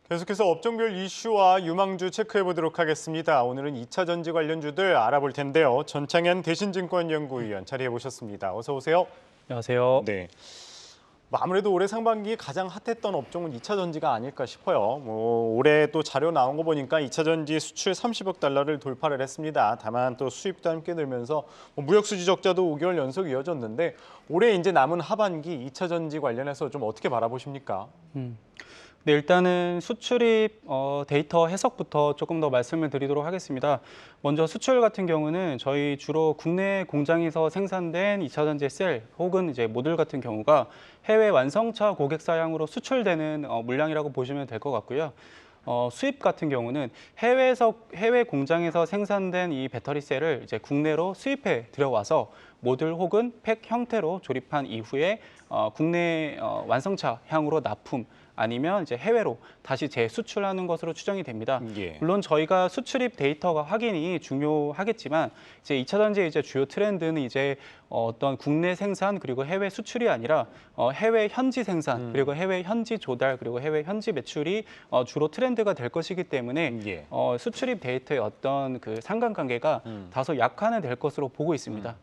계속해서 업종별 이슈와 유망주 체크해 보도록 하겠습니다. 오늘은 2차 전지 관련주들 알아볼 텐데요. 전창현 대신증권연구위원 자리해 보셨습니다. 어서 오세요. 안녕하세요. 네. 아무래도 올해 상반기 가장 핫했던 업종은 2차 전지가 아닐까 싶어요. 올해 또 자료 나온 거 보니까 2차 전지 수출 30억 달러를 돌파를 했습니다. 다만 또 수입도 함께 늘면서 무역 수지 적자도 5개월 연속 이어졌는데 올해 이제 남은 하반기 2차 전지 관련해서 좀 어떻게 바라보십니까? 네, 일단은 수출입 데이터 해석부터 조금 더 말씀을 드리도록 하겠습니다. 먼저 수출 같은 경우는 저희 주로 국내 공장에서 생산된 2차 전지 셀 혹은 이제 모듈 같은 경우가 해외 완성차 고객 사양으로 수출되는 물량이라고 보시면 될 것 같고요. 수입 같은 경우는 해외 공장에서 생산된 이 배터리 셀을 이제 국내로 수입해 들여와서 모듈 혹은 팩 형태로 조립한 이후에 국내 완성차 향으로 납품 아니면 이제 해외로 다시 재수출하는 것으로 추정이 됩니다. 예. 물론 저희가 수출입 데이터가 확인이 중요하겠지만 이제 2차 전지의 이제 주요 트렌드는 이제 어떤 국내 생산 그리고 해외 수출이 아니라 해외 현지 생산 그리고 해외 현지 조달 그리고 해외 현지 매출이 주로 트렌드가 될 것이기 때문에 예. 수출입 데이터의 어떤 그 상관관계가 다소 약화는 될 것으로 보고 있습니다.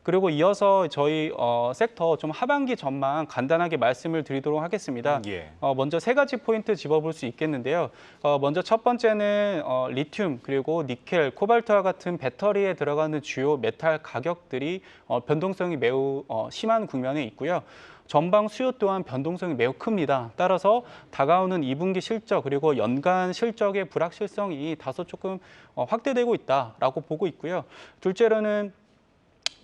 그리고 이어서 저희 섹터 좀 하반기 전망 간단하게 말씀을 드리도록 하겠습니다. 예. 먼저 세 가지 포인트 짚어볼 수 있겠는데요. 먼저 첫 번째는 리튬 그리고 니켈, 코발트와 같은 배터리에 들어가는 주요 메탈 가격들이 변동성이 매우 심한 국면에 있고요. 전방 수요 또한 변동성이 매우 큽니다. 따라서 다가오는 2분기 실적 그리고 연간 실적의 불확실성이 다소 조금 확대되고 있다라고 보고 있고요. 둘째로는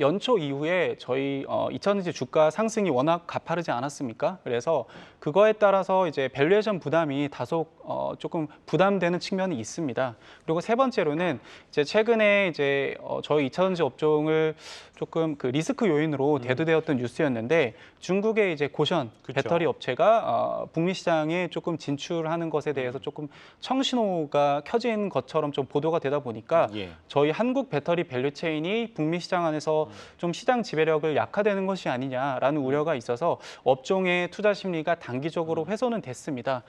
연초 이후에 저희 2차 전지 주가 상승이 워낙 가파르지 않았습니까? 그래서 그거에 따라서 이제 밸류에이션 부담이 다소 조금 부담되는 측면이 있습니다. 그리고 세 번째로는 이제 최근에 이제 저희 2차 전지 업종을 조금 그 리스크 요인으로 대두되었던 뉴스였는데 중국의 이제 고션 그쵸. 배터리 업체가 북미 시장에 조금 진출하는 것에 대해서 조금 청신호가 켜진 것처럼 좀 보도가 되다 보니까 예. 저희 한국 배터리 밸류 체인이 북미 시장 안에서 좀 시장 지배력을 약화되는 것이 아니냐라는 우려가 있어서 업종의 투자 심리가 단기적으로 훼손은 됐습니다.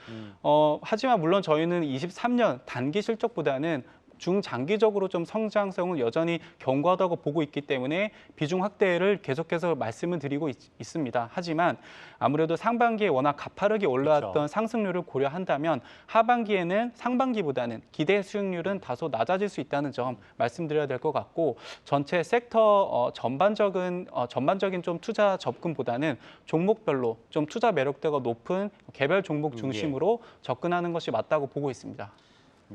하지만 물론 저희는 23년 단기 실적보다는 중장기적으로 좀 성장성은 여전히 견고하다고 보고 있기 때문에 비중 확대를 계속해서 말씀을 드리고 있습니다. 하지만 아무래도 상반기에 워낙 가파르게 올라왔던 그렇죠. 상승률을 고려한다면 하반기에는 상반기보다는 기대 수익률은 다소 낮아질 수 있다는 점 말씀드려야 될 것 같고 전체 섹터 전반적인 좀 투자 접근보다는 종목별로 좀 투자 매력도가 높은 개별 종목 중심으로 접근하는 것이 맞다고 보고 있습니다.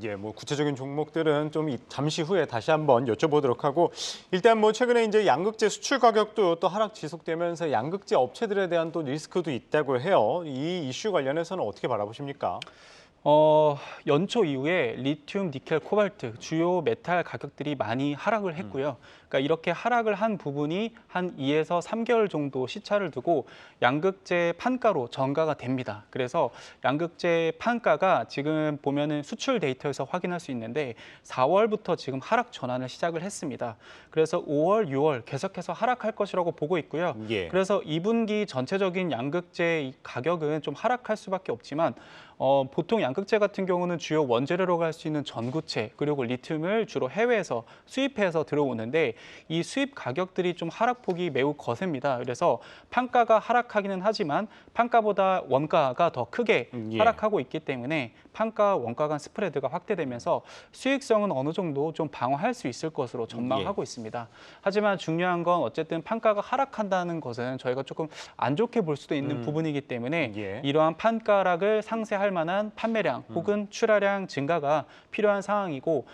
예, 구체적인 종목들은 좀 잠시 후에 다시 한번 여쭤보도록 하고 일단 최근에 이제 양극재 수출 가격도 또 하락 지속되면서 양극재 업체들에 대한 또 리스크도 있다고 해요. 이 이슈 관련해서는 어떻게 바라보십니까? 연초 이후에 리튬, 니켈, 코발트 주요 메탈 가격들이 많이 하락을 했고요. 그러니까 이렇게 하락을 한 부분이 한 2에서 3개월 정도 시차를 두고 양극재 판가로 전가가 됩니다. 그래서 양극재 판가가 지금 보면은 수출 데이터에서 확인할 수 있는데 4월부터 지금 하락 전환을 시작을 했습니다. 그래서 5월, 6월 계속해서 하락할 것이라고 보고 있고요. 예. 그래서 2분기 전체적인 양극재 가격은 좀 하락할 수밖에 없지만 보통 양극재 같은 경우는 주요 원재료로 갈 수 있는 전구체 그리고 리튬을 주로 해외에서 수입해서 들어오는데 이 수입 가격들이 좀 하락폭이 매우 거셉니다. 그래서 판가가 하락하기는 하지만 판가보다 원가가 더 크게 예. 하락하고 있기 때문에 판가 원가 간 스프레드가 확대되면서 수익성은 어느 정도 좀 방어할 수 있을 것으로 전망하고 있습니다. 하지만 중요한 건 어쨌든 판가가 하락한다는 것은 저희가 조금 안 좋게 볼 수도 있는 부분이기 때문에 예. 이러한 판가락을 상쇄할 만한 판매량 혹은 출하량 증가가 필요한 상황이고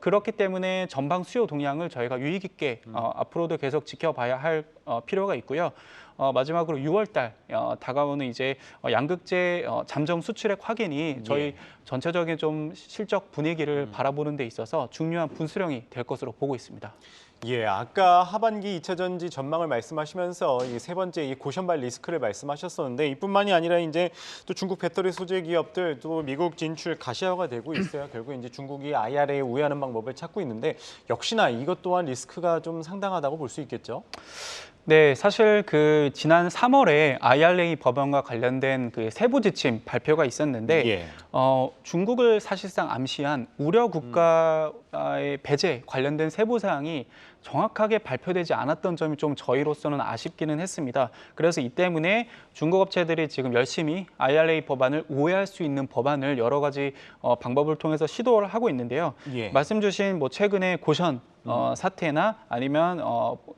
그렇기 때문에 전방 수요 동향을 저희가 유의 깊게 앞으로도 계속 지켜봐야 할 필요가 있고요. 마지막으로 6월 달 다가오는 이제 양극재 잠정 수출액 확인이 저희 전체적인 좀 실적 분위기를 바라보는 데 있어서 중요한 분수령이 될 것으로 보고 있습니다. 예, 아까 하반기 2차 전지 전망을 말씀하시면서 이 세 번째 이 고션발 리스크를 말씀하셨었는데 이뿐만이 아니라 이제 또 중국 배터리 소재 기업들 또 미국 진출 가시화가 되고 있어요. 결국 이제 중국이 IRA에 우회하는 방법을 찾고 있는데 역시나 이것 또한 리스크가 좀 상당하다고 볼 수 있겠죠. 네, 사실 그 지난 3월에 IRA 법안과 관련된 그 세부 지침 발표가 있었는데 예. 중국을 사실상 암시한 우려 국가의 배제 관련된 세부 사항이 정확하게 발표되지 않았던 점이 좀 저희로서는 아쉽기는 했습니다. 그래서 이 때문에 중국 업체들이 지금 열심히 IRA 법안을 우회할 수 있는 법안을 여러 가지 방법을 통해서 시도를 하고 있는데요. 예. 말씀 주신 뭐 최근에 고션 사태나 아니면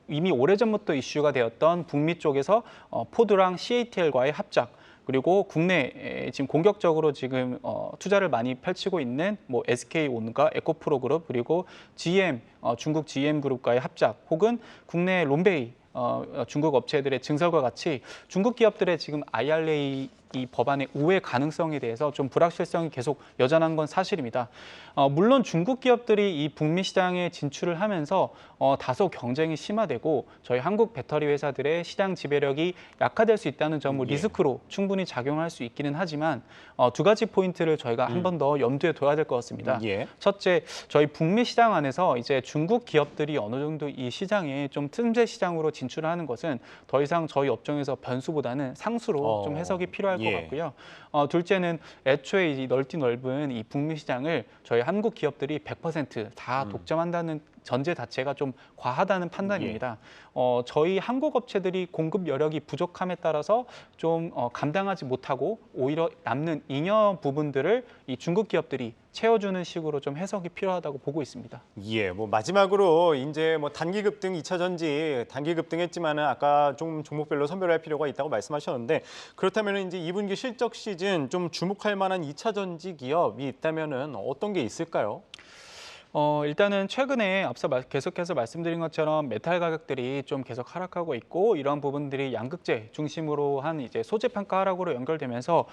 이미 오래전부터 이슈가 되었던 북미 쪽에서 포드랑 CATL과의 합작, 그리고 국내에 지금 공격적으로 지금 투자를 많이 펼치고 있는 뭐 SK온과 에코프로그룹, 그리고 GM 중국 GM 그룹과의 합작, 혹은 국내 롬베이 중국 업체들의 증설과 같이 중국 기업들의 지금 IRA 이 법안의 우회 가능성에 대해서 좀 불확실성이 계속 여전한 건 사실입니다. 물론 중국 기업들이 이 북미 시장에 진출을 하면서 다소 경쟁이 심화되고 저희 한국 배터리 회사들의 시장 지배력이 약화될 수 있다는 점을 리스크로 충분히 작용할 수 있기는 하지만 두 가지 포인트를 저희가 한 번 더 염두에 둬야 될 것 같습니다. 첫째, 저희 북미 시장 안에서 이제 중국 기업들이 어느 정도 이 시장에 좀 틈새 시장으로 진출하는 것은 더 이상 저희 업종에서 변수보다는 상수로 좀 해석이 필요할 것 같고요. 둘째는 애초에 이 넓은 이 북미 시장을 저희 한국 기업들이 100% 독점한다는 전제 자체가 좀 과하다는 판단입니다. 저희 한국 업체들이 공급 여력이 부족함에 따라서 좀 감당하지 못하고 오히려 남는 잉여 부분들을 이 중국 기업들이 채워주는 식으로 좀 해석이 필요하다고 보고 있습니다. 예, 뭐 마지막으로 이제 뭐 단기 급등, 2차 전지 단기 급등했지만은 아까 좀 종목별로 선별할 필요가 있다고 말씀하셨는데, 그렇다면 이제 2분기 실적 시즌 좀 주목할 만한 2차 전지 기업이 있다면은 어떤 게 있을까요? 일단은 최근에 앞서 계속해서 말씀드린 것처럼 메탈 가격들이 좀 계속 하락하고 있고, 이런 부분들이 양극재 중심으로 한 이제 소재 판가 하락으로 연결되면서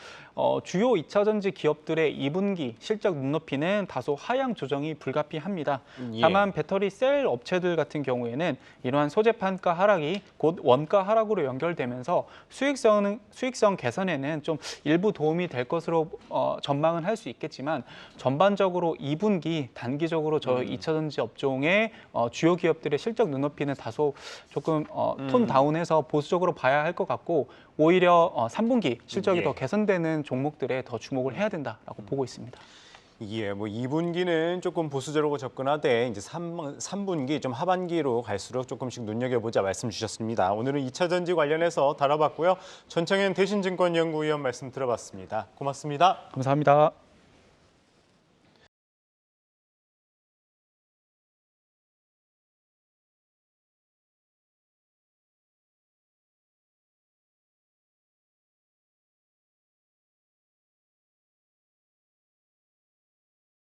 주요 2차 전지 기업들의 2분기 실적 눈높이는 다소 하향 조정이 불가피합니다. 다만 배터리 셀 업체들 같은 경우에는 이러한 소재 판가 하락이 곧 원가 하락으로 연결되면서 수익성 개선에는 좀 일부 도움이 될 것으로 전망은 할 수 있겠지만, 전반적으로 2분기 단기적으로 저희 2차 전지 업종의 주요 기업들의 실적 눈높이는 다소 조금 톤 다운해서 보수적으로 봐야 할 것 같고, 오히려 3분기 실적이 더 개선되는 종목들에 더 주목을 해야 된다라고 보고 있습니다. 예, 뭐 2분기는 조금 보수적으로 접근하되 이제 3분기 좀 하반기로 갈수록 조금씩 눈여겨보자 말씀 주셨습니다. 오늘은 2차 전지 관련해서 다뤄봤고요. 전창현 대신증권연구위원 말씀 들어봤습니다. 고맙습니다. 감사합니다.